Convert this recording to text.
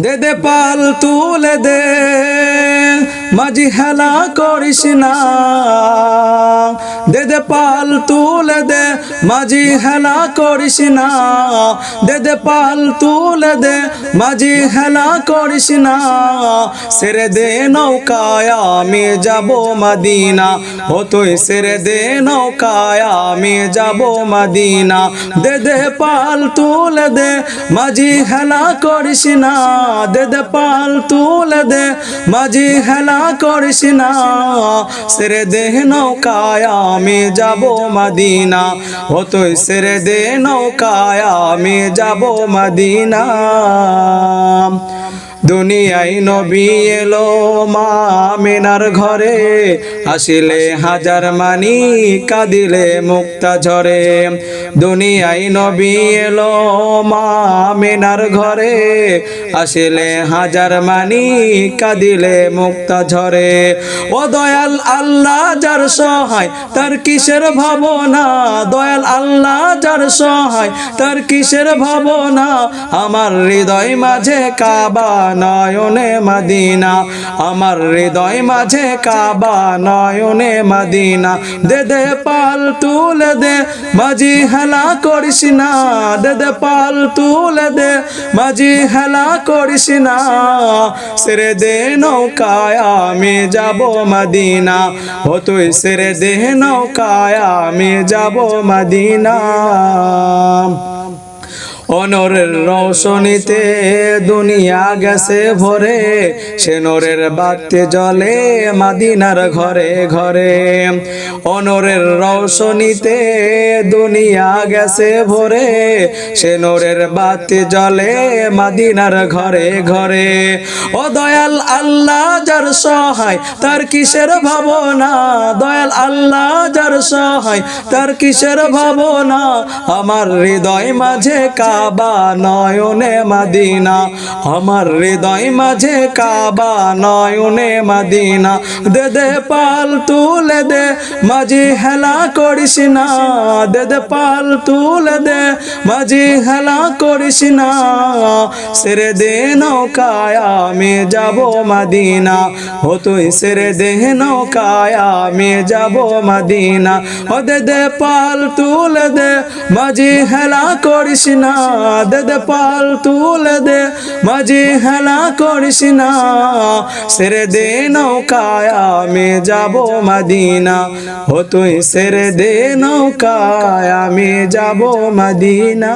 দে দে পাল তুলে দে মাঝি হেলা করিস না, দে দে পাল তুলে দে মাঝি হেলা করিস না, দে দে পাল তুলে দে মাঝি হেলা করিস না, ছেড়ে দে নৌকায় আমি যাব মদিনা, ও তুই ছেড়ে দে নৌকায় আমি যাব মদিনা, দে দে পাল তুলে দে মাঝি হেলা করিস না, দে দে পাল তুলে দে মাঝি হেলা করিস না, ছেড়ে দে নৌকায় আমি যাব মদিনা, ও তুই ছেড়ে দে নৌকায় আমি যাব মদিনা। দুনিয়ায় নবী এলো মা আমিনার ঘরে, আসিলে হাজার মানি কাঁদিলে মুক্তা ঝরে, দুনিয়ায় নবী এলো মা আমিনার ঘরে, আসিলে হাজার মানি কাঁদিলে মুক্তা ঝরে, ও দয়াল আল্লাহ যার সহায় তার কিসের ভাবনা, দয়াল আল্লাহ যার সহায় তার কিসের ভাবনা, আমার হৃদয় মাঝে কাবা নয়নে মদিনা, আমার হৃদয় মাঝে কাবা নয়নে মদিনা, দে দে পাল তুলে দে মাঝি হেলা করিস না, দে দে পাল তুলে দে মাঝি হেলা করিস না, ছেড়ে দে নৌকায় আমি যাব মদিনা, ও তুই ছেড়ে দে নৌকায় আমি যাব মদিনা। অনরের রৌশনীতে দুনিয়া গেছে ভরে, সে নূরের বাতি জ্বলে মদিনার ঘরে ঘরে, অনরের রৌশনীতে দুনিয়া গেছে ভরে, সে নূরের বাতি জ্বলে মদিনার ঘরে ঘরে, ও দয়াল আল্লাহ যার সহায় তার কিসের ভাবনা, দয়াল আল্লাহ যার সহায় তার কিসের ভাবনা, আমার হৃদয় মাঝে কাবা নয়নে মদিনা, আমার হৃদয় মাঝে কাবা নয়নে মদিনা, দে দে পাল তুলে দে মাঝি হেলা করিস না, দে দে পাল তুলে দে মাঝি হেলা করিস না, ছেড়ে দে নৌকায় আমি যাব মদিনা, ও তুই ছেড়ে দে নৌকায় আমি যাব মদিনা, ও দে দে পাল তুলে দে মাঝি হেলা করিস না, দে দে পাল তুলে দে মাঝি হেলা করিস না, ছেড়ে দে নৌকায় আমি যাব মদিনা, ও তুই ছেড়ে দে নৌকায় আমি যাব মদিনা।